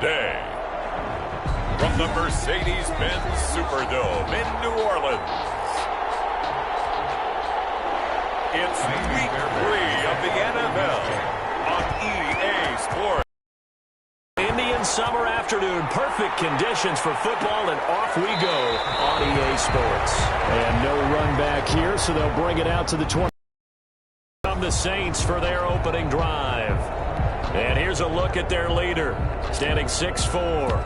today. From the Mercedes-Benz Superdome in New Orleans, it's Week 3 of the NFL on EA Sports. Indian summer afternoon, perfect conditions for football, and off we go on EA Sports. And no run back here, so they'll bring it out to the 20. From the Saints for their opening drive. And here's a look at their leader, standing 6'4".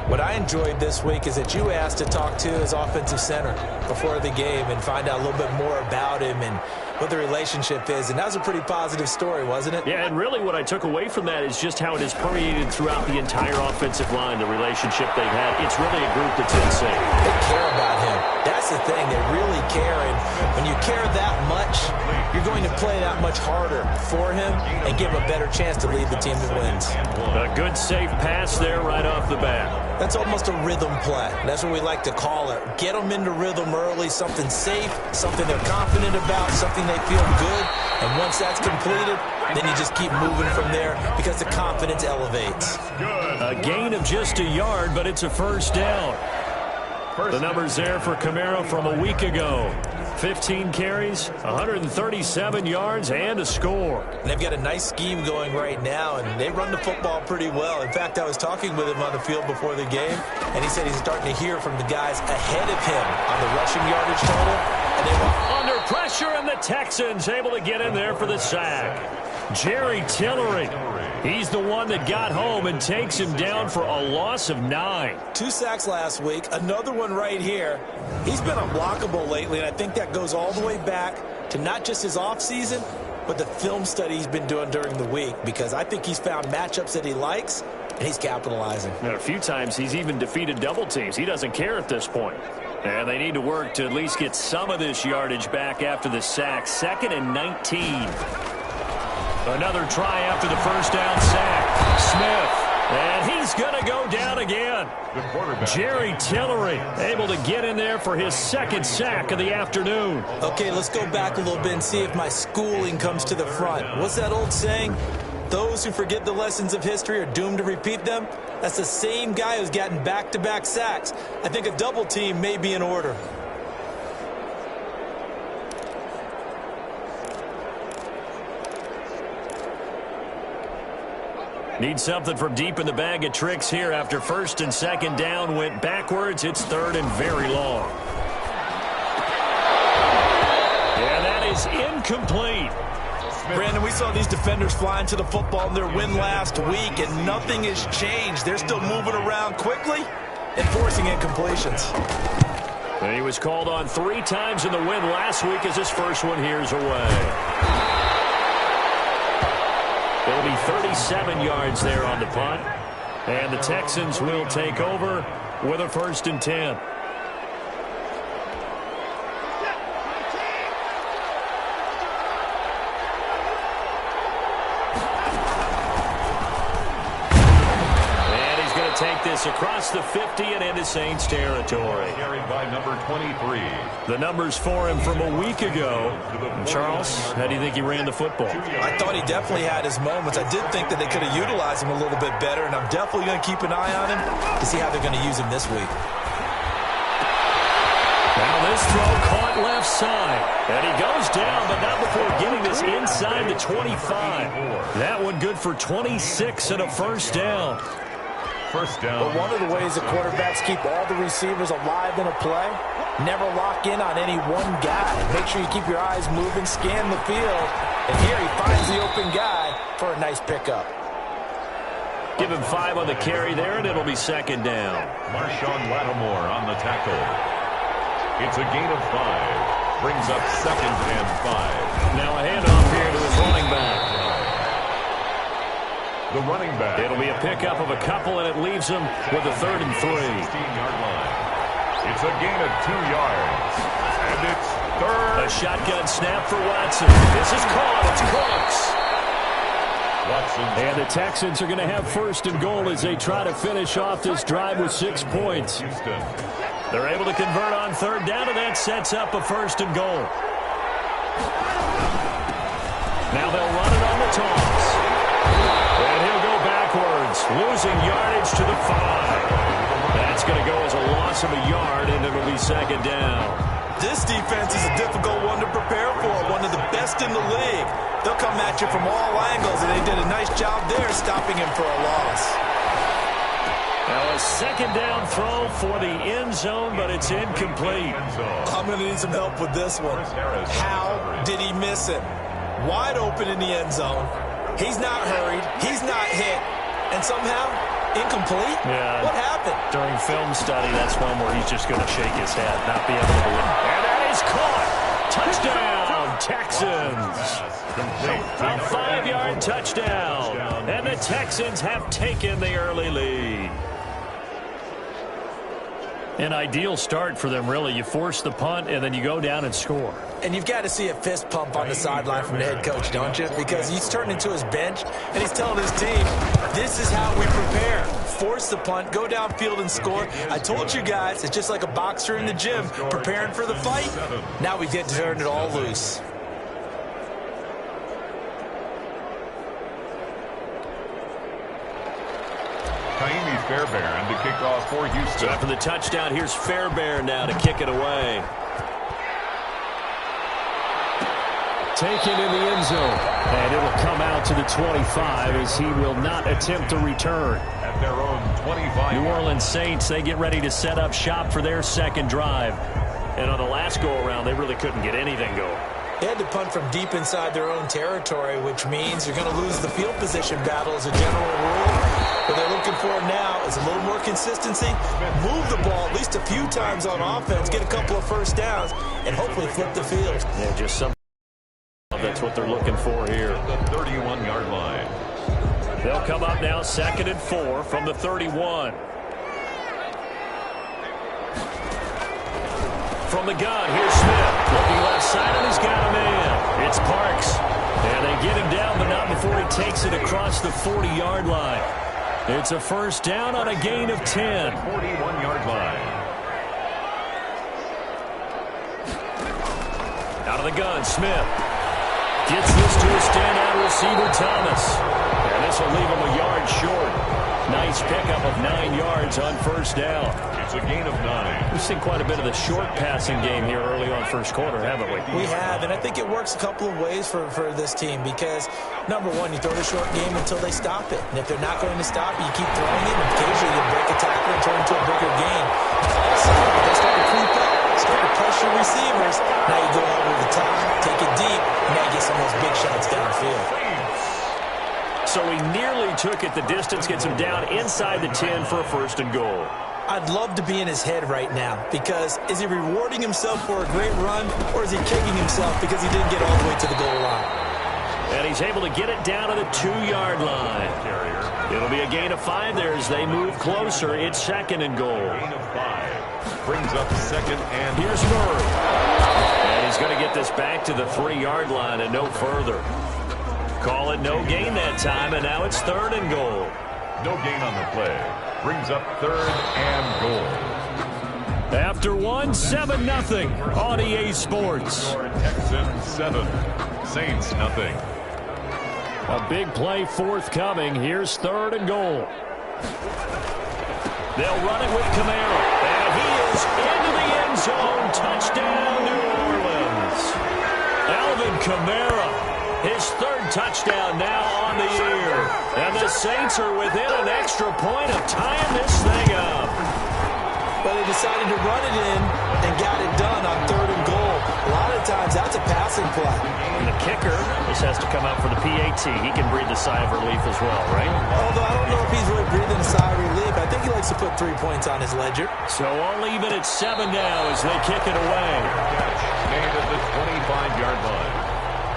What I enjoyed this week is that you asked to talk to his offensive center before the game and find out a little bit more about him and what the relationship is. And that was a pretty positive story, wasn't it? Yeah, and really what I took away from that is just how it has permeated throughout the entire offensive line, the relationship they've had. It's really a group that's insane. They care about him. That's the thing. They really care. And when you care that much, you're going to play that much harder for him and give him a better chance to lead the team that wins. A good, safe pass there right off the bat. That's almost a rhythm play. That's what we like to call it. Get them into rhythm early, something safe, something they're confident about, something they feel good. And once that's completed, then you just keep moving from there because the confidence elevates. A gain of just a yard, but it's a first down. The numbers there for Kamara from a week ago. 15 carries, 137 yards, and a score. And they've got a nice scheme going right now, and they run the football pretty well. In fact, I was talking with him on the field before the game, and he said he's starting to hear from the guys ahead of him on the rushing yardage total. And they were under pressure, and the Texans able to get in there for the sack. Jerry Tillery. He's the one that got home and takes him down for a loss of 9. 2 sacks last week, another one right here. He's been unblockable lately, and I think that goes all the way back to not just his offseason, but the film study he's been doing during the week, because I think he's found matchups that he likes, and he's capitalizing. And a few times he's even defeated double teams. He doesn't care at this point. And they need to work to at least get some of this yardage back after the sack. 2nd and 19. Another try after the first down sack. Smith, and he's going to go down again. Jerry Tillery able to get in there for his 2nd sack of the afternoon. Okay, let's go back a little bit and see if my schooling comes to the front. What's that old saying? Those who forget the lessons of history are doomed to repeat them. That's the same guy who's gotten back-to-back sacks. I think a double team may be in order. Need something from deep in the bag of tricks here after 1st and 2nd down went backwards. It's 3rd and very long. And that is incomplete. Brandon, we saw these defenders flying to the football in their win last week, and nothing has changed. They're still moving around quickly and forcing incompletions. And he was called on 3 times in the win last week as his first one here's away. It'll be 37 yards there on the punt. And the Texans will take over with a 1st and 10. Take this across the 50 and into Saints territory. Carried by number 23. The numbers for him from a week ago. Charles, how do you think he ran the football? I thought he definitely had his moments. I did think that they could have utilized him a little bit better, and I'm definitely going to keep an eye on him to see how they're going to use him this week. Now this throw caught left side. And he goes down, but not before getting this inside the 25. That one good for 26 and a first down. First down. But one of the ways that quarterbacks keep all the receivers alive in a play, never lock in on any one guy. Make sure you keep your eyes moving, scan the field. And here he finds the open guy for a nice pickup. Give him 5 on the carry there, and it'll be 2nd down. Marshawn Lattimore on the tackle. It's a gain of 5. Brings up 2nd and 5. Now a handoff here to his running back. The running back. It'll be a pickup of a couple, and it leaves him with a 3rd and 3. 16-yard line. It's a gain of 2 yards. And it's 3rd. A shotgun snap for Watson. This is caught. It's Cooks. Watson. And the Texans are going to have 1st and goal as they try to finish off this drive with 6 points. Houston. They're able to convert on 3rd down, and that sets up a 1st and goal. Now they'll run it on the toss. And he'll go backwards, losing yardage. loss of a yard, and it'll be second down. This defense is a difficult one to prepare for, one of the best in the league. They'll come at you from all angles, and they did a nice job there stopping him for a loss. Now a second down throw for the end zone, but it's incomplete. I'm going to need some help with this one. How did he miss it? Wide open in the end zone. He's not hurried. He's not hit. And somehow, incomplete? Yeah. What happened? During film study, that's one where he's just going to shake his head, not be able to believe. And that is caught. Touchdown, Texans. A 5-yard touchdown. And the Texans have taken the early lead. An ideal start for them, really. You force the punt, and then you go down and score. And you've got to see a fist pump on the sideline from the head coach, don't you? Because he's turned into his bench, and he's telling his team, this is how we prepare. Force the punt, go downfield and score. I told you guys, it's just like a boxer in the gym, preparing for the fight. Now we get to turn it all loose. Fairbairn to kick off for Houston. So after the touchdown, here's Fairbairn now to kick it away. Taken in the end zone. And it will come out to the 25 as he will not attempt to return. At their own 25. New Orleans Saints, they get ready to set up shop for their second drive. And on the last go-around, they really couldn't get anything going. They had to punt from deep inside their own territory, which means you're going to lose the field position battle as a general rule. What they're looking for now is a little more consistency, move the ball at least a few times on offense, get a couple of first downs, and hopefully flip the field. Yeah, just some. That's what they're looking for here. The 31-yard line. They'll come up now 2nd and 4 from the 31. From the gun, here's Smith. Looking left side, and he's got a man. It's Parks. And they get him down, but not before he takes it across the 40-yard line. It's a first down on a gain of 10. 41-yard line. Out of the gun, Smith. Gets this to a standout receiver, Thomas. And this will leave him a yard short. Nice pickup of 9 yards on first down. It's a gain of 9. We've seen quite a bit of the short passing game here early on first quarter, haven't we? We have, and I think it works a couple of ways for this team because, number one, you throw the short game until they stop it. And if they're not going to stop it, you keep throwing it, and occasionally you break a tackle and turn into a bigger gain. Also, if they start to creep up, start to pressure receivers, now you go over the top, take it deep, and now you get some of those big shots downfield. So he nearly took it the distance, gets him down inside the 10 for a first and goal. I'd love to be in his head right now because is he rewarding himself for a great run or is he kicking himself because he didn't get all the way to the goal line? And he's able to get it down to the 2-yard line. It'll be a gain of 5 there as they move closer. It's 2nd and goal. Gain of 5. Brings up 2nd and... Here's Murray. And he's going to get this back to the 3-yard line and no further. Call it no gain that time, and now it's 3rd and goal. No gain on the play. Brings up 3rd and goal. After 1, 7-0 on EA Sports. Texans 7, Saints nothing. A big play forthcoming. Here's 3rd and goal. They'll run it with Kamara. And he is into the end zone. Touchdown, New Orleans. Alvin Kamara. His 3rd touchdown now on the year. And the Saints are within an extra point of tying this thing up. But they decided to run it in and got it done on 3rd and goal. A lot of times that's a passing play. And the kicker just has to come out for the PAT. He can breathe a sigh of relief as well, right? Although I don't know if he's really breathing a sigh of relief. I think he likes to put 3 points on his ledger. So all even at 7 now as they kick it away. Made at the 25-yard line.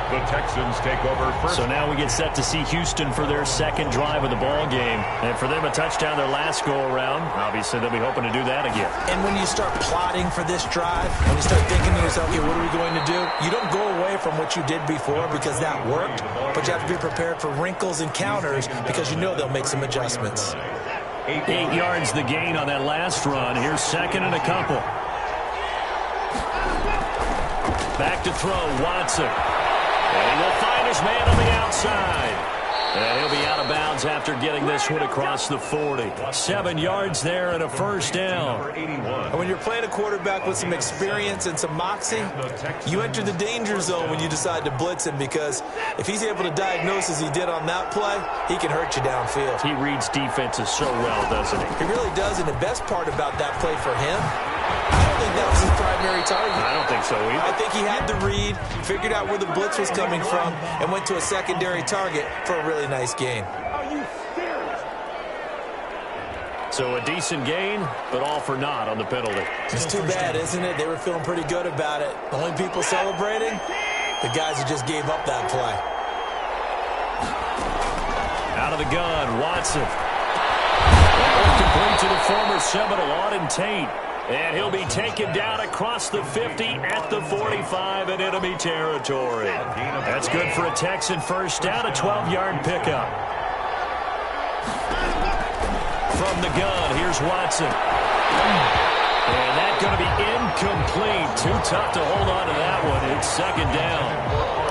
The Texans take over first. So now we get set to see Houston for their 2nd drive of the ball game. And for them, a touchdown their last go-around. Obviously, they'll be hoping to do that again. And when you start plotting for this drive, when you start thinking to yourself, okay, what are we going to do? You don't go away from what you did before because that worked. But you have to be prepared for wrinkles and counters because you know they'll make some adjustments. 8 yards the gain on that last run. Here's 2nd and a couple. Back to throw, Watson. And he will find his man on the outside. And he'll be out of bounds after getting this one across the 40. 7 yards there and a first down. And when you're playing a quarterback with some experience and some moxie, you enter the danger zone when you decide to blitz him, because if he's able to diagnose as he did on that play, he can hurt you downfield. He reads defenses so well, doesn't he? He really does, and the best part about that play for him, I don't think that was his primary target. I don't think so either. I think he had the read, figured out where the blitz was coming from, and went to a secondary target for a really nice gain. So a decent gain, but all for naught on the penalty. It's too bad, isn't it? They were feeling pretty good about it. The only people celebrating, the guys who just gave up that play. Out of the gun, Watson. Complete to the former Seminole, Auden Tate. And he'll be taken down across the 50 at the 45 in enemy territory. That's good for a Texan first down, a 12-yard pickup. From the gun, here's Watson. And that's going to be incomplete. Too tough to hold on to that one. It's second down.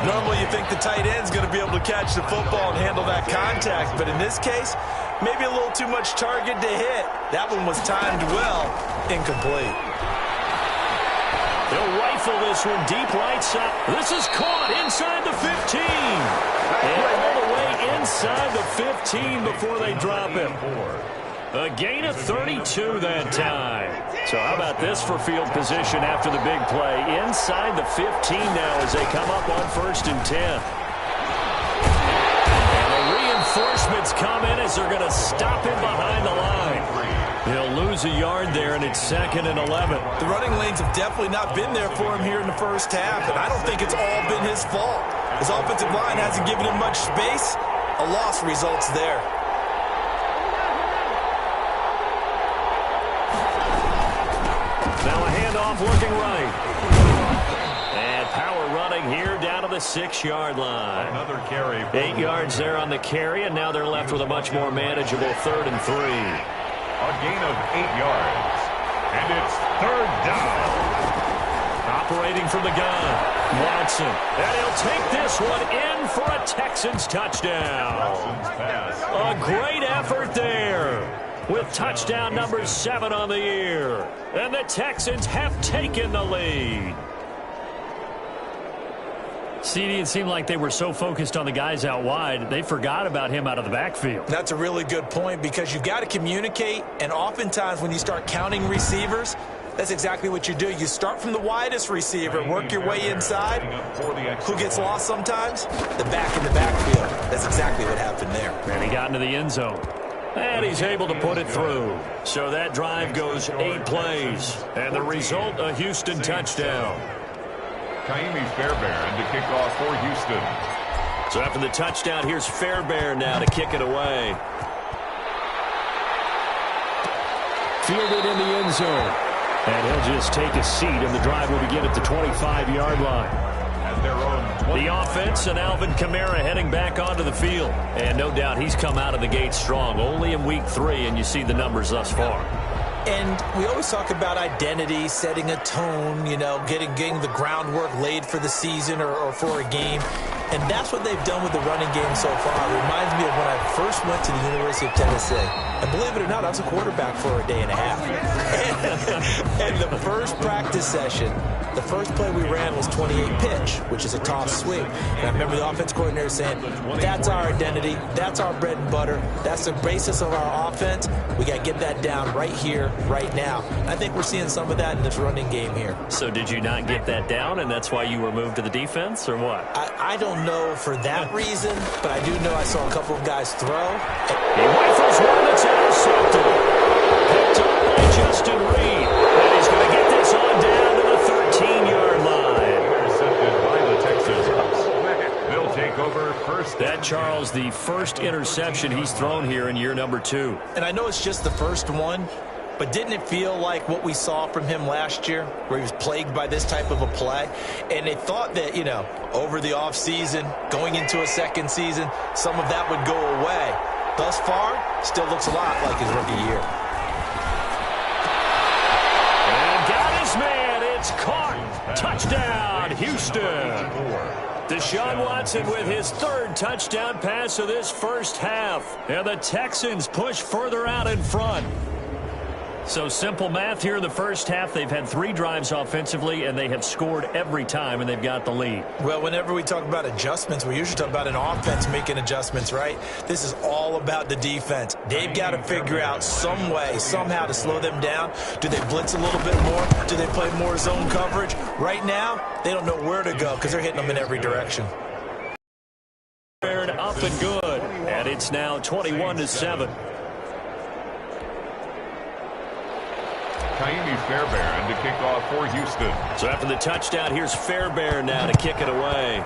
Normally you think the tight end's going to be able to catch the football and handle that contact, but in this case, maybe a little too much target to hit. That one was timed well. Incomplete. They'll rifle this one deep right side. This is caught inside the 15. And all the way inside the 15 before they drop him. A gain of 32 that time. So how about this for field position after the big play? Inside the 15 now as they come up on 1st and 10. And the reinforcements come in as they're going to stop him behind the line. He'll lose a yard there, and it's 2nd and 11. The running lanes have definitely not been there for him here in the first half, and I don't think it's all been his fault. His offensive line hasn't given him much space. A loss results there. Now a handoff looking right. And power running here down to the 6-yard line. Another carry. 8 yards there on the carry, and now they're left with a much more manageable 3rd and 3. A gain of 8 yards. And it's 3rd down. Operating from the gun, Watson. And he'll take this one in for a Texans touchdown. A great effort there, with touchdown number 7 on the year. And the Texans have taken the lead. CD, it seemed like they were so focused on the guys out wide, they forgot about him out of the backfield. That's a really good point, because you've got to communicate, and oftentimes when you start counting receivers, that's exactly what you do. You start from the widest receiver, work your way inside. Who gets lost sometimes? The back in the backfield. That's exactly what happened there. And he got into the end zone. And he's able to put it through. So that drive goes 8 plays. And the result, a Houston touchdown. Kaimi Fairbairn to kick off for Houston. So after the touchdown, here's Fairbairn now to kick it away. Fielded in the end zone. And he'll just take a seat, and the drive will begin at the 25-yard line. At their own The offense and Alvin Kamara heading back onto the field. And no doubt he's come out of the gate strong. Only in week 3, and you see the numbers thus far. And we always talk about identity, setting a tone, you know, getting the groundwork laid for the season or for a game. And that's what they've done with the running game so far. It reminds me of when I first went to the University of Tennessee. And believe it or not, I was a quarterback for a day and a half. And the first practice session, the first play we ran was 28 pitch, which is a toss sweep. And I remember the offense coordinator saying, that's our identity, that's our bread and butter, that's the basis of our offense. We got to get that down right here, right now. I think we're seeing some of that in this running game here. So did you not get that down, and that's why you were moved to the defense, or what? I don't know for that reason, but I do know I saw a couple of guys throw. He rifles one that's intercepted. Picked up by Justin Reed. And he's going to get this on down to the 13-yard line. intercepted by the Texans. They'll take over first. That, Charles, the first interception he's thrown here in year number 2. And I know it's just the first one, but didn't it feel like what we saw from him last year, where he was plagued by this type of a play? And they thought that, you know, over the offseason, going into a second season, some of that would go away. Thus far, still looks a lot like his rookie year. And got his man. It's caught. Touchdown, Houston. Deshaun Watson with his third touchdown pass of this first half. And the Texans push further out in front. So simple math here in the first half. They've had 3 drives offensively, and they have scored every time, and they've got the lead. Well, whenever we talk about adjustments, we usually talk about an offense making adjustments, right? This is all about the defense. They've got to figure out some way, somehow to slow them down. Do they blitz a little bit more? Do they play more zone coverage? Right now, they don't know where to go because they're hitting them in every direction. Up and good, and it's now 21-7. Kaimi Fairbairn to kick off for Houston. So after the touchdown, here's Fairbairn now to kick it away.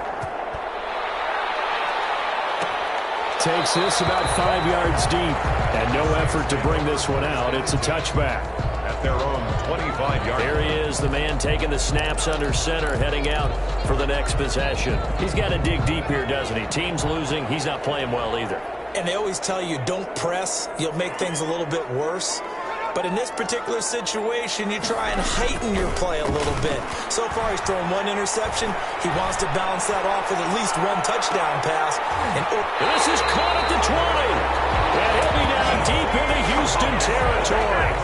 Takes this about 5 yards deep, and no effort to bring this one out. It's a touchback. At their own 25-yard. There he is, the man taking the snaps under center, heading out for the next possession. He's got to dig deep here, doesn't he? Team's losing. He's not playing well either. And they always tell you, don't press. You'll make things a little bit worse. But in this particular situation, you try and heighten your play a little bit. So far, he's thrown 1 interception. He wants to balance that off with at least 1 touchdown pass. And this is caught at the 20. And he'll be down deep into Houston territory.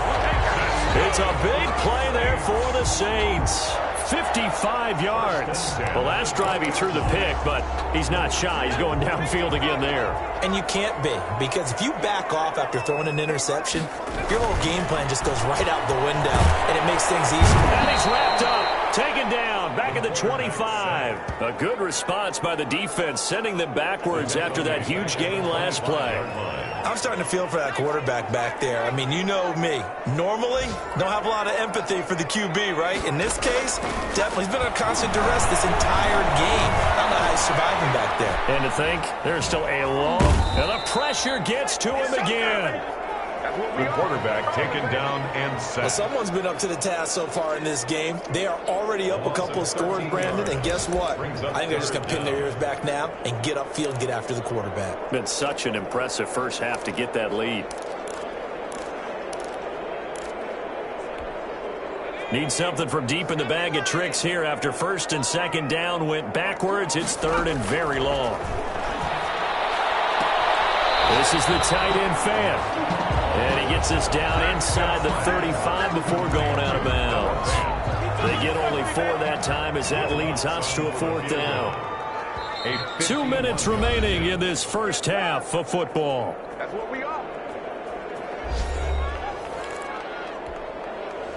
It's a big play there for the Saints. 55 yards. The last drive he threw the pick, but he's not shy. He's going downfield again there. And you can't be, because if you back off after throwing an interception, your whole game plan just goes right out the window, and it makes things easier. And he's wrapped up, taken down, back at the 25. A good response by the defense, sending them backwards after that huge gain last play. I'm starting to feel for that quarterback back there. I mean, you know me. Normally, don't have a lot of empathy for the QB, right? In this case, definitely. He's been on constant duress this entire game. I don't know how he's surviving back there. And to think, there's still a long... And the pressure gets to him again. The quarterback taken down and set. Well, someone's been up to the task so far in this game. They are already up a couple of scores, Brandon, and guess what? I think they're just going to pin their ears back now and get upfield and get after the quarterback. Been such an impressive first half to get that lead. Need something from deep in the bag of tricks here after first and second down went backwards. It's third and very long. This is the tight end fan. And he gets us down inside the 35 before going out of bounds. They get only 4 that time as that leads us to a 4th down. 2 minutes remaining in this first half of football. That's what we are.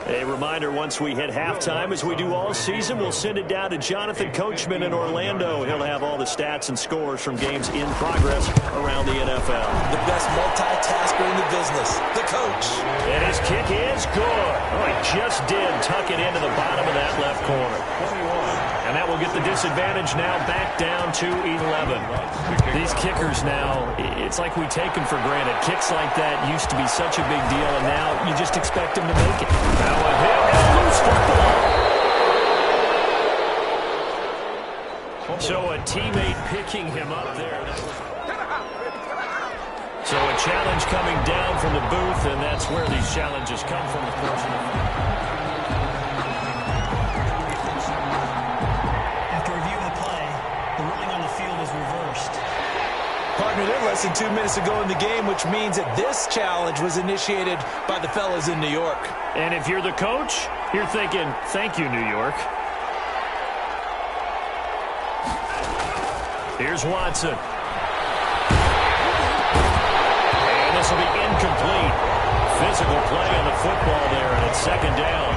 A reminder, once we hit halftime, as we do all season, we'll send it down to Jonathan Coachman in Orlando. He'll have all the stats and scores from games in progress around the NFL. The best multitasker in the business, the coach. And his kick is good. Oh, he just did tuck it into the bottom of that left corner. 21. And that will get the disadvantage now back down to 11. These kickers now, it's like we take them for granted. Kicks like that used to be such a big deal, and now you just expect them to make it. Now a hit and a loose football. So a teammate picking him up there. So a challenge coming down from the booth, and that's where these challenges come from, of course. Partner, they're less than 2 minutes to go in the game, which means that this challenge was initiated by the fellas in New York. And if you're the coach, you're thinking, thank you, New York. Here's Watson. And this will be incomplete. Physical play on the football there, and it's second down.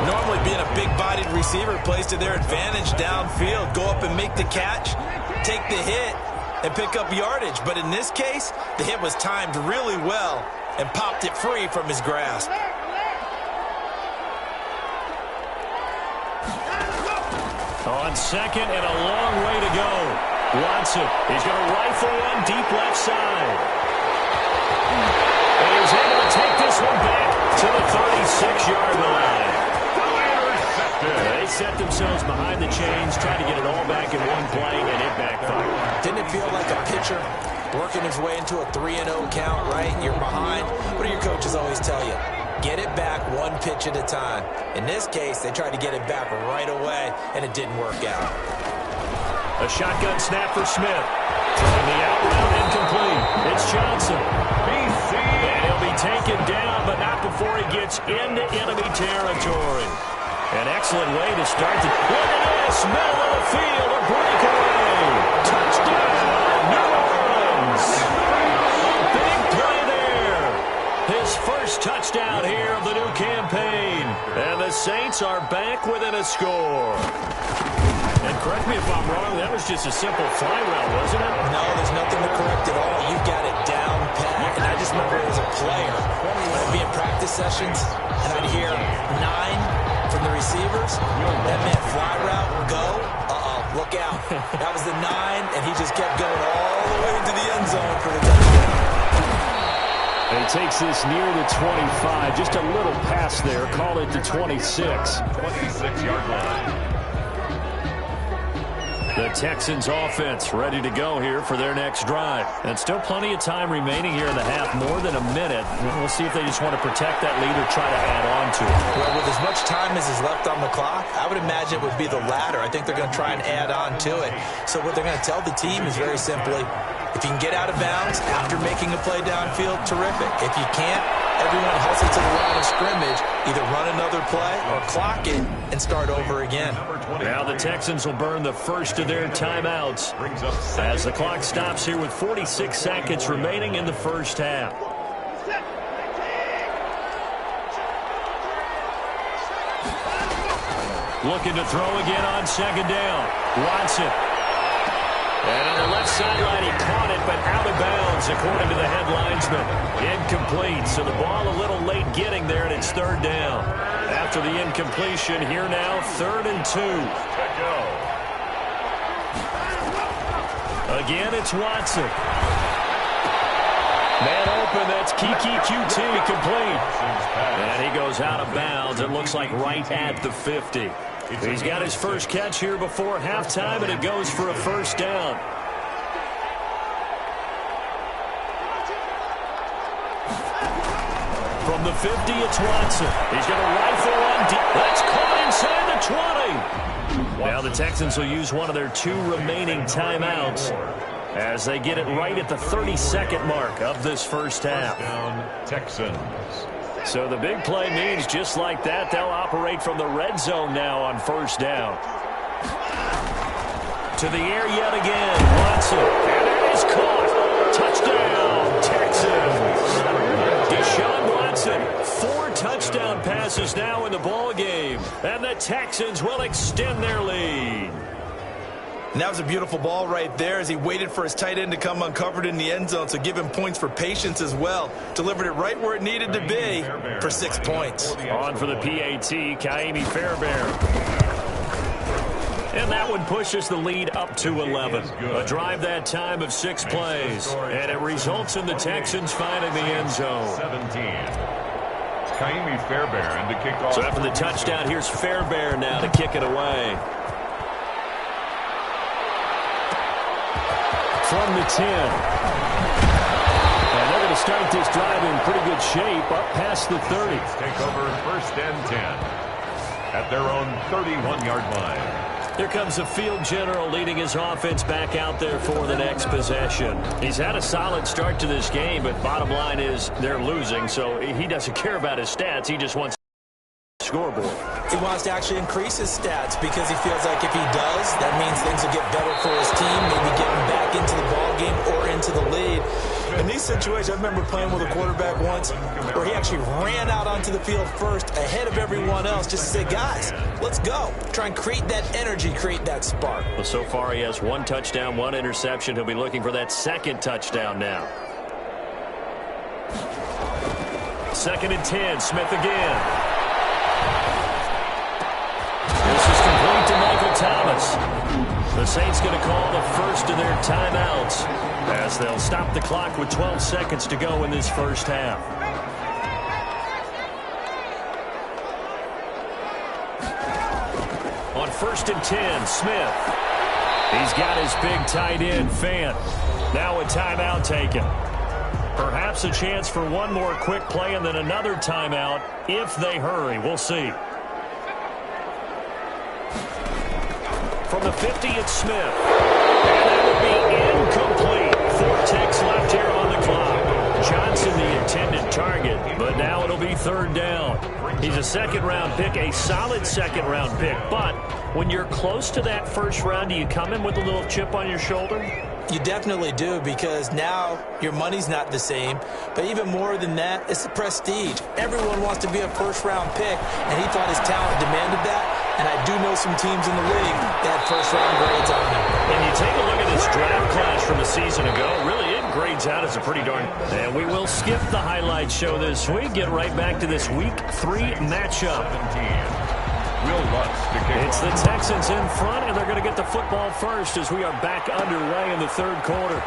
Normally being a big-bodied receiver plays to their advantage downfield. Go up and make the catch, take the hit, and pick up yardage. But in this case, the hit was timed really well and popped it free from his grasp. On second and a long way to go. Watson, he's going to rifle one deep left side. And he's able to take this one back to the 36-yard line. They set themselves behind the chains, tried to get it all back in one play, and it backfired. Didn't it feel like a pitcher working his way into a 3-0 count, right? You're behind. What do your coaches always tell you? Get it back one pitch at a time. In this case, they tried to get it back right away, and it didn't work out. A shotgun snap for Smith. Throwing the out route incomplete. It's Johnson. And he'll be taken down, but not before he gets into enemy territory. An excellent way to start. Look at this. Middle of the field. A breakaway. Touchdown, New Orleans. Big play there. His first touchdown here of the new campaign. And the Saints are back within a score. And correct me if I'm wrong, that was just a simple fly route, wasn't it? No, there's nothing to correct at all. You've got it down pat. And I just remember as a player, when I'd be in practice sessions, and I'd hear 9 from the receivers. That meant fly route, go. Look out. That was the 9, and he just kept going all the way into the end zone for the touchdown. And he takes this near the 25. Just a little pass there. Call it the 26. 26-yard line. The Texans offense ready to go here for their next drive. And still plenty of time remaining here in the half, more than a minute. We'll see if they just want to protect that lead or try to add on to it. Well, with as much time as is left on the clock, I would imagine it would be the latter. I think they're going to try and add on to it. So what they're going to tell the team is very simply, if you can get out of bounds after making a play downfield, terrific. If you can't, everyone hustle to the line of scrimmage, either run another play or clock it and start over again. Now the Texans will burn the first of their timeouts as the clock stops here with 46 seconds remaining in the first half. Looking to throw again on second down. Watson. And on the left sideline, he caught it, but out of bounds, according to the head linesman. Incomplete, so the ball a little late getting there, and it's third down. After the incompletion, here now, 3rd and 2. Again, it's Watson. Man open, that's Kiki QT, complete. And he goes out of bounds, it looks like right at the 50. He's got his first catch here before halftime, and it goes for a first down. From the 50, it's Watson. He's going to rifle on deep. That's caught inside the 20. Now the Texans will use one of their 2 remaining timeouts as they get it right at the 32nd mark of this first half. Texans. So the big play means just like that, they'll operate from the red zone now on first down. To the air yet again, Watson. And it is caught. Touchdown, Texans. Deshaun Watson, 4 touchdown passes now in the ball game. And the Texans will extend their lead. And that was a beautiful ball right there as he waited for his tight end to come uncovered in the end zone, so give him points for patience as well. Delivered it right where it needed to be for 6 points. On for the PAT, Kaimi Fairbairn. And that one pushes the lead up to 11. A drive that time of 6 plays. And it results in the Texans finding the end zone. 17. Kaimi Fairbairn to kick off. So after the touchdown, here's Fairbairn now to kick it away. From the 10. And they're going to start this drive in pretty good shape up past the 30. Take over 1st and 10 at their own 31-yard line. Here comes the field general leading his offense back out there for the next possession. He's had a solid start to this game, but bottom line is they're losing, so he doesn't care about his stats. He just wants the scoreboard. He wants to actually increase his stats because he feels like if he does, that means things will get better for his team, maybe get him back into the ball game or into the lead. In these situations, I remember playing with a quarterback once where he actually ran out onto the field first ahead of everyone else just to say, guys, let's go. Try and create that energy, create that spark. Well, so far he has 1 touchdown, 1 interception. He'll be looking for that 2nd touchdown now. 2nd and 10, Smith again. This is complete to Michael Thomas. The Saints going to call the first of their timeouts as they'll stop the clock with 12 seconds to go in this first half. On 1st and 10, Smith. He's got his big tight end, Fant. Now a timeout taken. Perhaps a chance for one more quick play and then another timeout if they hurry. We'll see. From From the 50, it's Smith. And that will be incomplete. 4 ticks left here on the clock. Johnson the intended target, but now it'll be third down. He's a second-round pick, a solid second-round pick. But when you're close to that first round, do you come in with a little chip on your shoulder? You definitely do, because now your money's not the same. But even more than that, it's the prestige. Everyone wants to be a first-round pick, and he thought his talent demanded that. And I do know some teams in the league that had first-round grades on them. And you take a look at this draft class from a season ago, really it grades out as a pretty darn... And we will skip the highlight show this week, get right back to this Week 3 matchup. It's the Texans in front, and they're going to get the football first as we are back underway in the third quarter.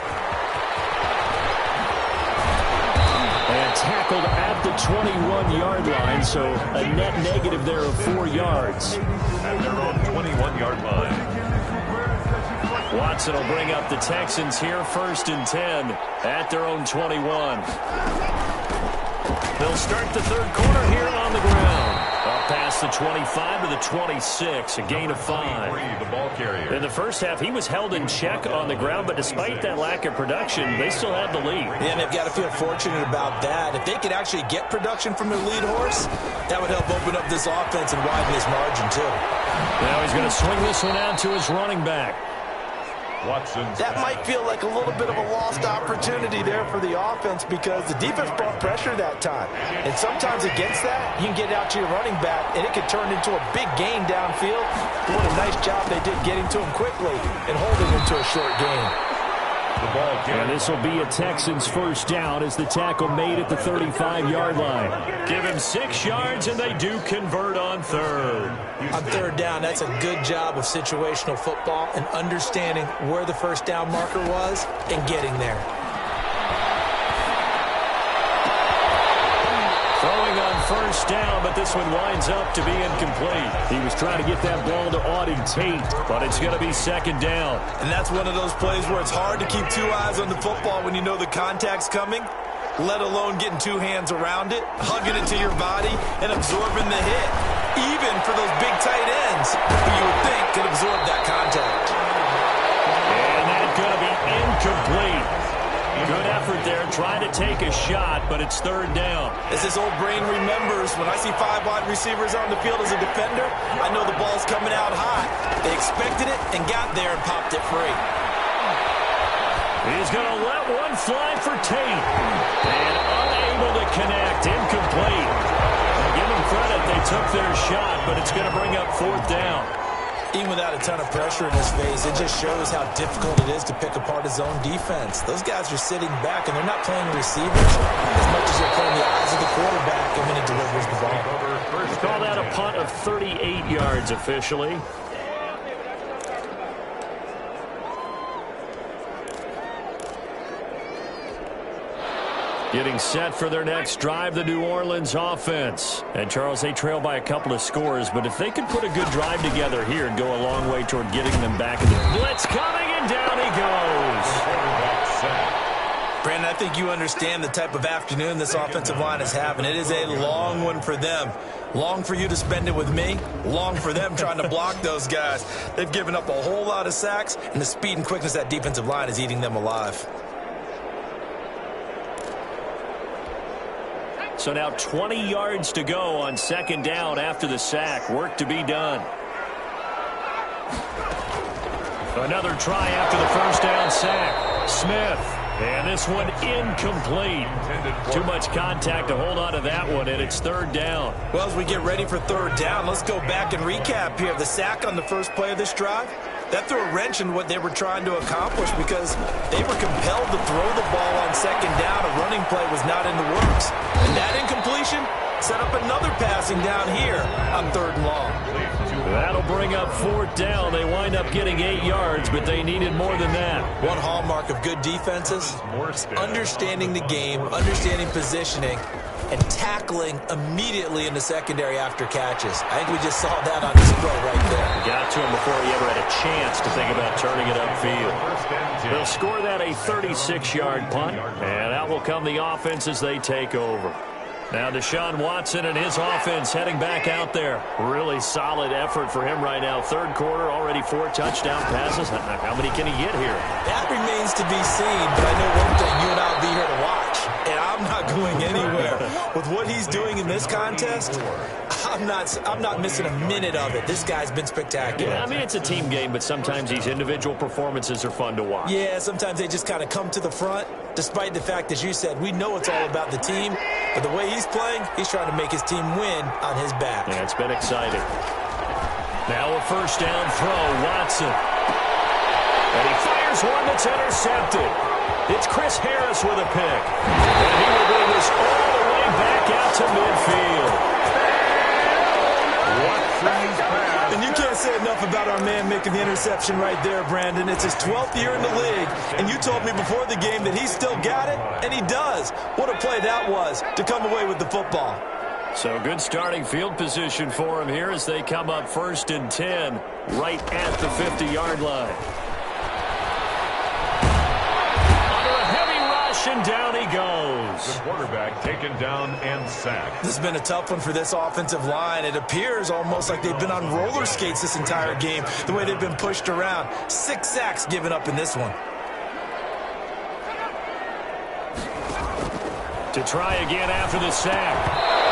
And tackled at the 21-yard line, so a net negative there of 4 yards. At their own 21-yard line. Watson will bring up the Texans here, 1st and 10 at their own 21. They'll start the third quarter here on the ground. Up past the 25 to the 26, a gain of 5. The ball carrier. In the first half, he was held in check on the ground, but despite that lack of production, they still have the lead. Yeah, and they've got to feel fortunate about that. If they could actually get production from their lead horse, that would help open up this offense and widen this margin, too. Now he's going to swing this one out to his running back. That might feel like a little bit of a lost opportunity there for the offense, because the defense brought pressure that time. And sometimes against that, you can get out to your running back, and it could turn into a big gain downfield. But what a nice job they did getting to him quickly and holding him to a short gain. And this will be a Texans first down as the tackle made at the 35-yard line. Give him 6 yards, and they do convert on third. On third down, that's a good job of situational football and understanding where the first down marker was and getting there. Throwing on first down, but this one winds up to be incomplete. He was trying to get that ball to Auden Tate, but it's going to be second down. And that's one of those plays where it's hard to keep 2 eyes on the football when you know the contact's coming, let alone getting 2 hands around it, hugging it to your body, and absorbing the hit, even for those big tight ends who you would think could absorb that contact. And that's going to be incomplete. Good effort there, trying to take a shot, but it's third down. As this old brain remembers, when I see 5 wide receivers on the field as a defender, I know the ball's coming out hot. They expected it and got there and popped it free. He's going to let one fly for Tate. And unable to connect, incomplete. I'll give them credit, they took their shot, but it's going to bring up fourth down. Even without a ton of pressure in his face, it just shows how difficult it is to pick apart his own defense. Those guys are sitting back, and they're not playing receivers as much as they're playing the eyes of the quarterback and when he delivers the ball. Call that a punt of 38 yards officially. Getting set for their next drive, the New Orleans offense. And, Charles, they trail by a couple of scores, but if they could put a good drive together here and go a long way toward getting them back in the blitz coming, and down he goes. Brandon, I think you understand the type of afternoon this offensive line is having. It is a long one for them. Long for you to spend it with me. Long for them trying to block those guys. They've given up a whole lot of sacks, and the speed and quickness of that defensive line is eating them alive. So now 20 yards to go on second down after the sack. Work to be done. Another try after the first down sack. Smith. And this one incomplete. Too much contact to hold on to that one, and it's third down. Well, as we get ready for third down, let's go back and recap here. The sack on the first play of this drive, that threw a wrench in what they were trying to accomplish because they were compelled to throw the ball on second down. A running play was not in the works. And that incompletion set up another passing down here on third and long. That'll bring up fourth down. They wind up getting 8 yards, but they needed more than that. One hallmark of good defenses is understanding the game, understanding positioning, and tackling immediately in the secondary after catches. I think we just saw that on display right there. Got to him before he ever had a chance to think about turning it upfield. They'll score that a 36-yard punt, and out will come the offense as they take over. Now Deshaun Watson and his offense heading back out there. Really solid effort for him right now. Third quarter, already 4 touchdown passes. How many can he get here? That remains to be seen, but I know one thing, you and I will be here to watch, and I'm not going anywhere. With what he's doing in this contest, I'm not missing a minute of it. This guy's been spectacular. Yeah, I mean, it's a team game, but sometimes these individual performances are fun to watch. Yeah, sometimes they just kind of come to the front, despite the fact, as you said, we know it's all about the team, but the way he's playing, he's trying to make his team win on his back. Yeah, it's been exciting. Now a first down throw, Watson. And he fires one that's intercepted. It's Chris Harris with a pick. And he will bring this all the way back out to midfield. And you can't say enough about our man making the interception right there, Brandon. It's his 12th year in the league, and you told me before the game that he still got it, and he does. What a play that was to come away with the football. So good starting field position for him here as they come up 1st and 10 right at the 50-yard line. And down he goes. The quarterback taken down and sacked. This has been a tough one for this offensive line. It appears almost like they've been on roller skates this entire game, the way they've been pushed around. 6 sacks given up in this one. To try again after the sack.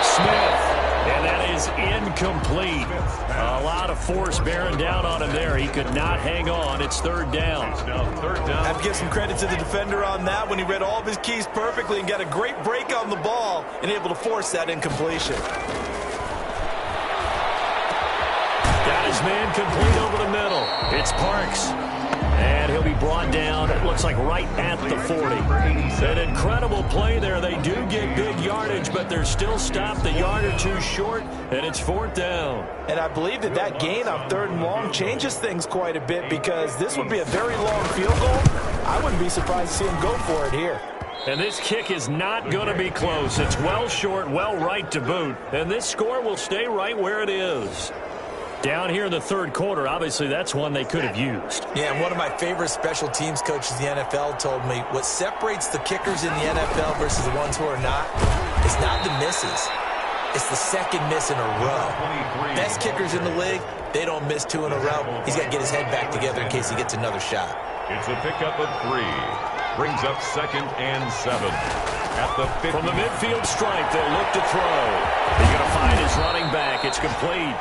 Smith. And that is incomplete. A lot of force bearing down on him there. He could not hang on. It's 3rd down. I have to give some credit to the defender on that when he read all of his keys perfectly and got a great break on the ball and able to force that incompletion. Got his man complete over the middle. It's Parks. And he'll be brought down, it looks like right at the 40. An incredible play there. They do get big yardage, but they're still stopped a yard or 2 short, and it's 4th down. And I believe that gain on 3rd and long changes things quite a bit because this would be a very long field goal. I wouldn't be surprised to see him go for it here. And this kick is not going to be close. It's well short, well right to boot. And this score will stay right where it is. Down here in the 3rd quarter, obviously that's one they could have used. Yeah, and one of my favorite special teams coaches in the NFL told me what separates the kickers in the NFL versus the ones who are not is not the misses. It's the second miss in a row. Best kickers in the league, they don't miss 2 in a row. He's got to get his head back together in case he gets another shot. It's a pickup of 3. Brings up 2nd and 7. At the 50. From the midfield stripe, they'll look to throw. He's going to find his running back. It's complete.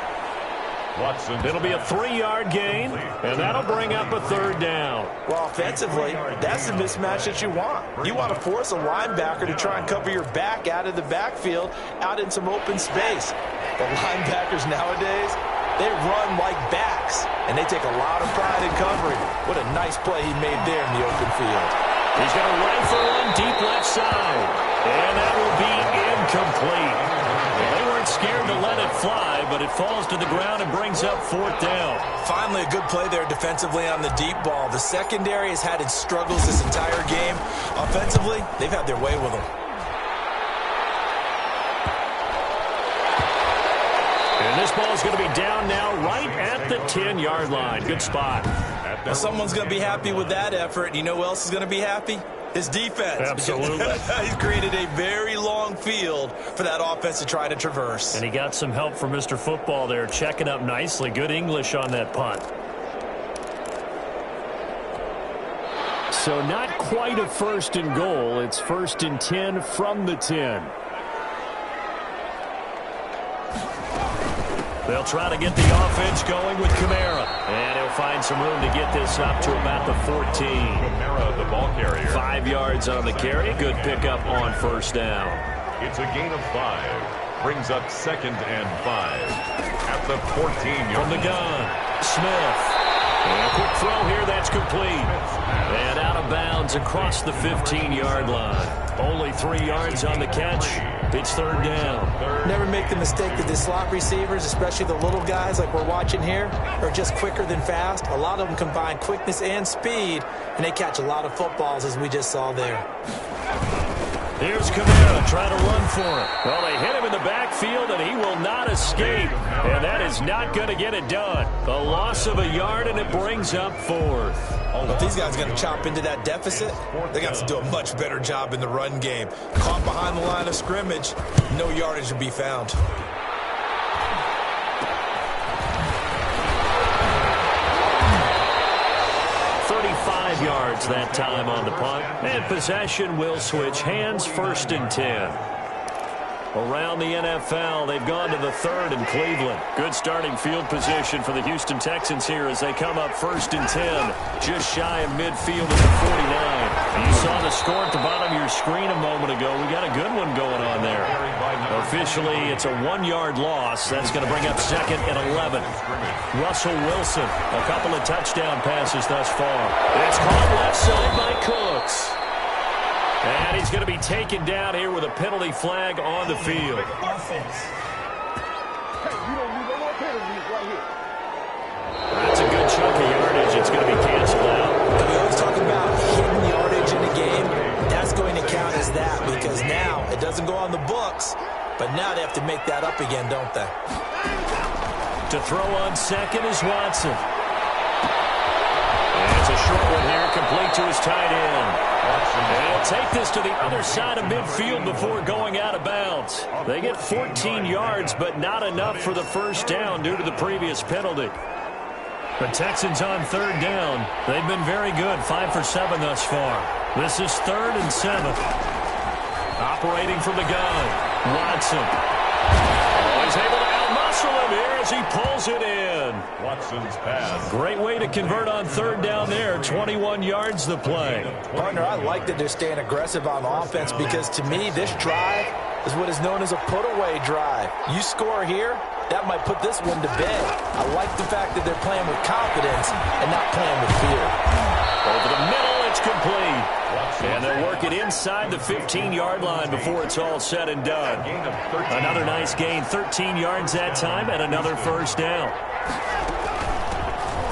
Watson. It'll be a 3-yard gain, and that'll bring up a 3rd down. Well, offensively, that's the mismatch that you want. You want to force a linebacker to try and cover your back out of the backfield, out in some open space. The linebackers nowadays, they run like backs, and they take a lot of pride in covering. What a nice play he made there in the open field. He's going to rifle one deep left side, and that will be incomplete. They weren't scared to let it fly, but it falls to the ground and brings up 4th down. Finally, a good play there defensively on the deep ball. The secondary has had its struggles this entire game. Offensively, they've had their way with them. And this ball is going to be down now right at the 10-yard line. Good spot. Well, someone's going to be happy with that effort. And you know who else is going to be happy? His defense. Absolutely. He's created a very long field for that offense to try to traverse. And he got some help from Mr. Football there, checking up nicely. Good English on that punt. So not quite a 1st and goal. It's 1st and 10 from the 10. They'll try to get the offense going with Kamara. And he'll find some room to get this up to about the 14. Kamara, the ball carrier. 5 yards on the carry. Good pickup on 1st down. It's a gain of 5. Brings up 2nd and 5. At the 14-yard. From the gun, Smith. And a quick throw here, that's complete. And out of bounds across the 15-yard line. Only 3 yards on the catch. It's 3rd down. Never make the mistake that the slot receivers, especially the little guys like we're watching here, are just quicker than fast. A lot of them combine quickness and speed, and they catch a lot of footballs, as we just saw there. Here's Kamara trying to run for it. Well, they hit him in the backfield, and he will not escape. And that is not going to get it done. A loss of a yard, and it brings up 4th. If these guys are going to chop into that deficit, they got to do a much better job in the run game. Caught behind the line of scrimmage, no yardage to be found. Yards that time on the punt, and possession will switch hands. 1st and 10. Around the NFL, they've gone to the 3rd in Cleveland. Good starting field position for the Houston Texans here as they come up 1st and 10, just shy of midfield at the 49. You saw the score at the bottom of your screen a moment ago. We got a good one going on there. Officially, it's a 1-yard loss. That's going to bring up 2nd and 11. Russell Wilson, a couple of touchdown passes thus far. It's caught left side by Cooks. And he's going to be taken down here with a penalty flag on the field. That's a good chunk of yardage. It's going to be canceled out. We always talk about hidden yardage in a game. That's going to count as that because now it doesn't go on the books, but now they have to make that up again, don't they? To throw on 2nd is Watson. And it's a short one here, complete to his tight end. And he'll take this to the other side of midfield before going out of bounds. They get 14 yards, but not enough for the 1st down due to the previous penalty. The Texans on 3rd down. They've been very good, 5 for 7 thus far. This is 3rd and 7. Operating from the gun, Watson. Oh, he's able to outmuscle him here as he pulls it in. Watson's pass. Great way to convert on 3rd down there. 21 yards the play. Partner, I like that they're staying aggressive on offense because to me, this drive is what is known as a put-away drive. You score here, that might put this one to bed. I like the fact that they're playing with confidence and not playing with fear. Over the middle, it's complete. And they'll work it inside the 15-yard line before it's all said and done. Another nice gain, 13 yards that time, and another 1st down.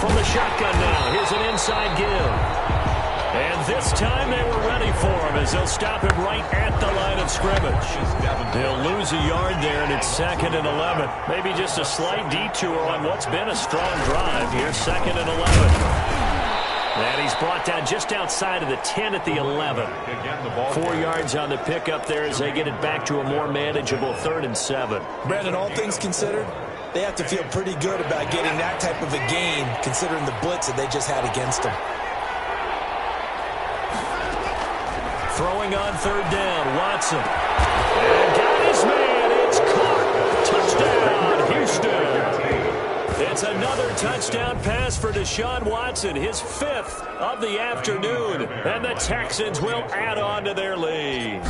From the shotgun now, here's an inside give. And this time they were ready for him as they'll stop him right at the line of scrimmage. They'll lose a yard there, and it's 2nd and 11. Maybe just a slight detour on what's been a strong drive here, 2nd and 11. And he's brought down just outside of the 10 at the 11. 4 yards on the pickup there as they get it back to a more manageable 3rd and 7. Brandon, all things considered, they have to feel pretty good about getting that type of a gain considering the blitz that they just had against them. Throwing on 3rd down, Watson. And got his man. It's caught. Touchdown, Houston. It's another touchdown pass for Deshaun Watson, his 5th of the afternoon. And the Texans will add on to their lead.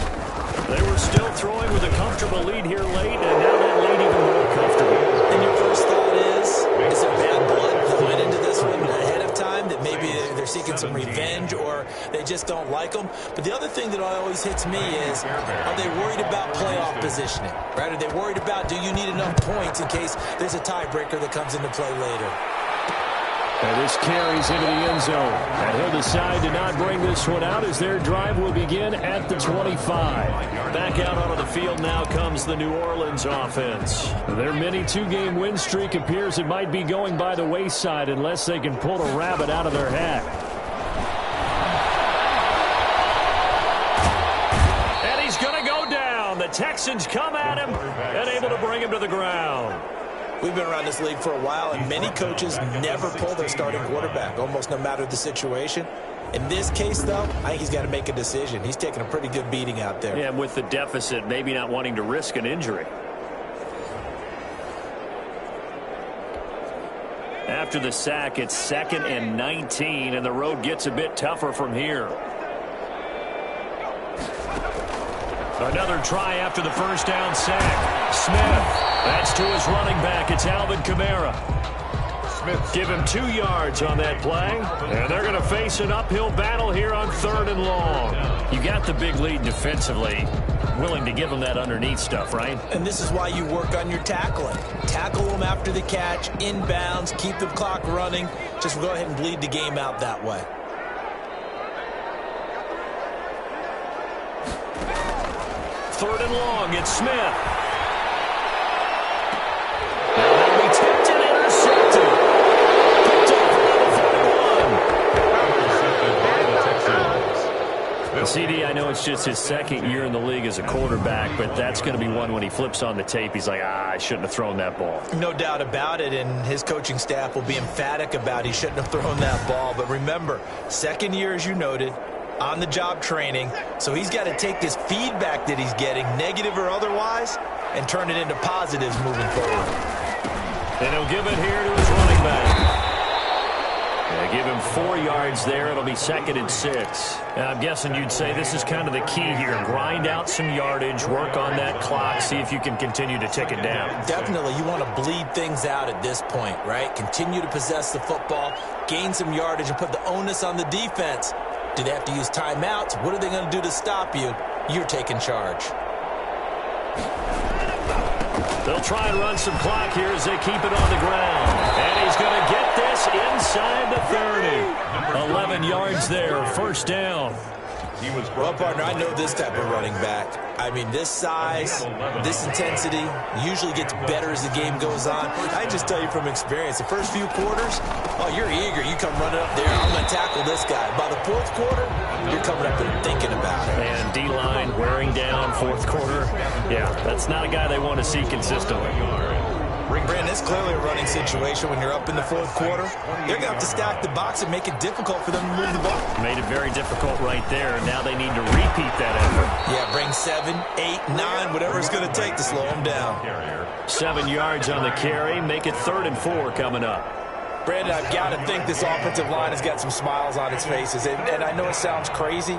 They were still throwing with a comfortable lead here late, and now that lead even more comfortable. And your first thought is there bad blood that went into this one ahead of time, that maybe they're seeking some revenge or they just don't like them? But the other thing that always hits me is, are they worried about playoff positioning? Right? Are they worried about, do you need enough points in case there's a tiebreaker that comes into play later? And this carries into the end zone. And he'll decide to not bring this one out as their drive will begin at the 25. Back out onto the field now comes the New Orleans offense. Their mini 2-game win streak appears it might be going by the wayside unless they can pull a rabbit out of their hat. And he's going to go down. The Texans come at him and able to bring him to the ground. We've been around this league for a while, and many coaches never pull their starting quarterback, almost no matter the situation. In this case, though, I think he's got to make a decision. He's taking a pretty good beating out there. Yeah, and with the deficit, maybe not wanting to risk an injury. After the sack, it's 2nd and 19, and the road gets a bit tougher from here. Another try after the 1st down sack. Smith. That's to his running back. It's Alvin Kamara. Smith. Give him 2 yards on that play. And they're going to face an uphill battle here on 3rd and long. You got the big lead defensively. Willing to give them that underneath stuff, right? And this is why you work on your tackling. Tackle them after the catch, inbounds, keep the clock running. Just go ahead and bleed the game out that way. 3rd and long. It's Smith. They'll be tipped and intercepted. Picked up around the 41. I know it's just his second year in the league as a quarterback, but that's going to be one when he flips on the tape. He's like, I shouldn't have thrown that ball. No doubt about it, and his coaching staff will be emphatic about he shouldn't have thrown that ball. But remember, second year, as you noted, on-the-job training, so he's got to take this feedback that he's getting, negative or otherwise, and turn it into positives moving forward. And he'll give it here to his running back. Give him 4 yards there. It'll be 2nd and 6. And I'm guessing you'd say this is kind of the key here. Grind out some yardage, work on that clock, see if you can continue to tick it down. Definitely. You want to bleed things out at this point, right? Continue to possess the football, gain some yardage, and put the onus on the defense. Do they have to use timeouts? What are they going to do to stop you? You're taking charge. They'll try and run some clock here as they keep it on the ground. And he's going to get this inside the 30. 11 yards there, 1st down. Well, partner, I know this type of running back. I mean, this size, this intensity usually gets better as the game goes on. I just tell you from experience, the first few quarters, oh, you're eager. You come running up there, I'm going to tackle this guy. By the 4th quarter, you're coming up and thinking about it. And D-line wearing down 4th quarter. Yeah, that's not a guy they want to see consistently. Brandon, it's clearly a running situation when you're up in the 4th quarter. They're going to have to stack the box and make it difficult for them to move the ball. Made it very difficult right there. Now they need to repeat that effort. Yeah, bring 7, 8, 9, whatever it's going to take to slow them down. 7 yards on the carry. Make it 3rd and 4 coming up. Brandon, I've got to think this offensive line has got some smiles on its faces. And I know it sounds crazy,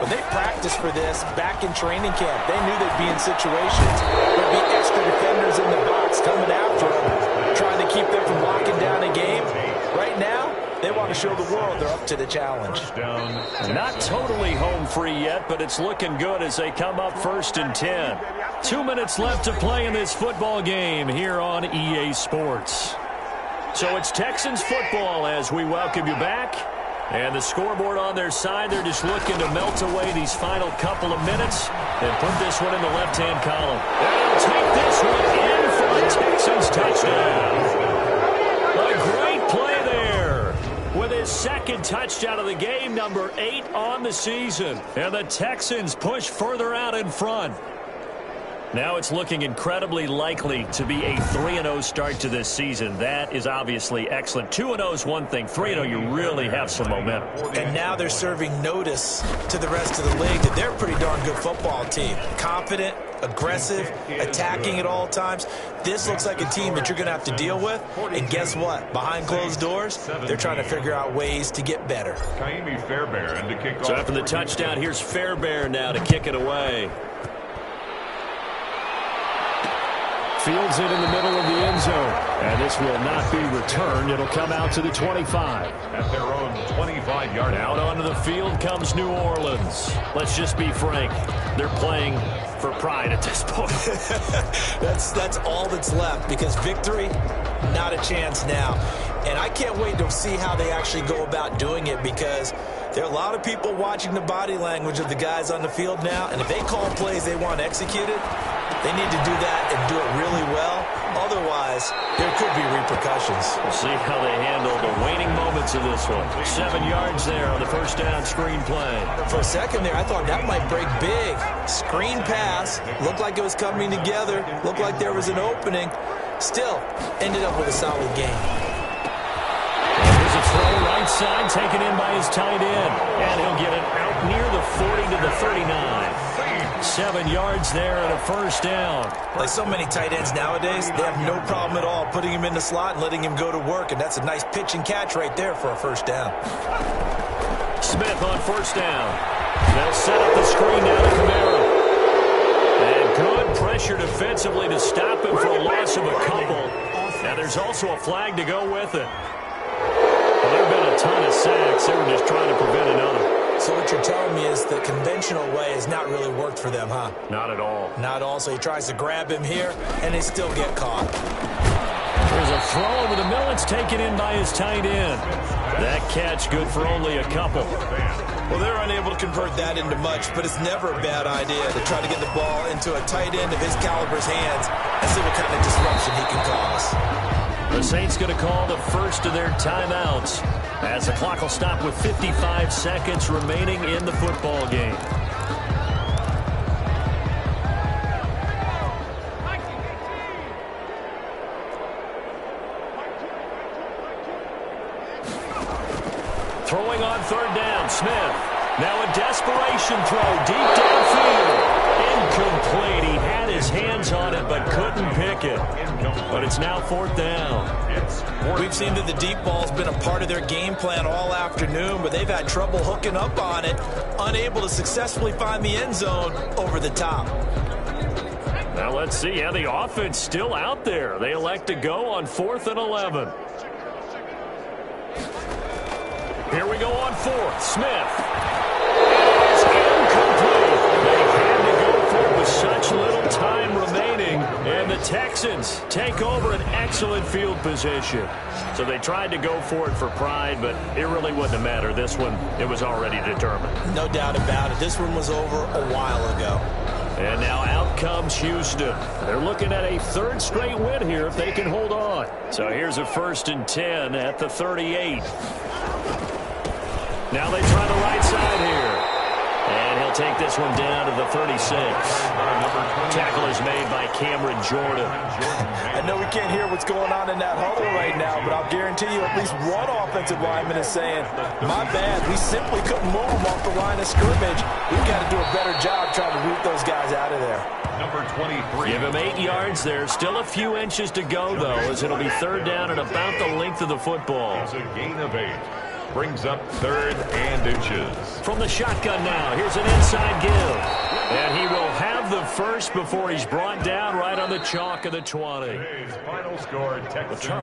but they practiced for this back in training camp. They knew they'd be in situations. There'd be extra defenders in the box coming after them, trying to keep them from locking down a game. Right now, they want to show the world they're up to the challenge. Not totally home free yet, but it's looking good as they come up 1st and 10. 2 minutes left to play in this football game here on EA Sports. So it's Texans football as we welcome you back. And the scoreboard on their side, they're just looking to melt away these final couple of minutes and put this one in the left-hand column. They'll take this one in for a Texans touchdown. A great play there with his 2nd touchdown of the game, number 8 on the season. And the Texans push further out in front. Now it's looking incredibly likely to be a 3-0 start to this season. That is obviously excellent. 2-0 is one thing. 3-0, you really have some momentum. And now they're serving notice to the rest of the league that they're a pretty darn good football team. Confident, aggressive, attacking at all times. This looks like a team that you're going to have to deal with. And guess what? Behind closed doors, they're trying to figure out ways to get better. So after the touchdown, here's Fairbairn now to kick it away. Fields it in the middle of the end zone. And this will not be returned. It'll come out to the 25. At their own 25-yard line. Out onto the field comes New Orleans. Let's just be frank. They're playing for pride at this point. That's all that's left, because victory, not a chance now. And I can't wait to see how they actually go about doing it, because there are a lot of people watching the body language of the guys on the field now, and if they call plays they want executed, they need to do that and do it really well. Otherwise, there could be repercussions. We'll see how they handle the waning moments of this one. 7 yards there on the 1st down screen play. For a second there, I thought that might break big. Screen pass. Looked like it was coming together. Looked like there was an opening. Still, ended up with a solid game. There's a throw right side taken in by his tight end. And he'll get it out near the 40 to the 39. 7 yards there and a 1st down. Like so many tight ends nowadays, they have no problem at all putting him in the slot and letting him go to work. And that's a nice pitch and catch right there for a 1st down. Smith on 1st down. They'll set up the screen now to Camaro. And good pressure defensively to stop him for a loss of a couple. Now there's also a flag to go with it. Well, there have been a ton of sacks. They were just trying to prevent another. So what you're telling me is the conventional way has not really worked for them, huh? Not at all. Not at all. So he tries to grab him here, and they still get caught. There's a throw over the middle. It's taken in by his tight end. That catch good for only a couple. Well, they're unable to convert that into much, but it's never a bad idea to try to get the ball into a tight end of his caliber's hands and see what kind of disruption he can cause. The Saints going to call the first of their timeouts as the clock will stop with 55 seconds remaining in the football game. on third down. Smith. Now a desperation throw deep downfield. Incomplete. He had his hands on it but couldn't pick it. But it's now fourth down. We've seen that the deep ball's been a part of their game plan all afternoon, but they've had trouble hooking up on it, unable to successfully find the end zone over the top. Now let's see. Yeah, the offense still out there. They elect to go on 4th and 11. Here we go on 4th. Smith. It is incomplete. They had to go for it with such little time remaining. And the Texans take over an excellent field position. So they tried to go for it for pride, but it really wouldn't have mattered. This one, it was already determined. No doubt about it. This one was over a while ago. And now out comes Houston. They're looking at a 3rd straight win here if they can hold on. So here's a 1st and 10 at the 38. Now they try the right side here. And he'll take this one down to the 36. Tackle is made by Cameron Jordan. I know we can't hear what's going on in that huddle right now, but I'll guarantee you at least one offensive lineman is saying, my bad, we simply couldn't move them off the line of scrimmage. We've got to do a better job trying to root those guys out of there. Number 23. Give him 8 yards there. Still a few inches to go, though, as it'll be 3rd down and about the length of the football. It's a gain of 8. Brings up 3rd and inches. From the shotgun now, here's an inside give. And he will have the first before he's brought down right on the chalk of the 20. Today's final score, Texans.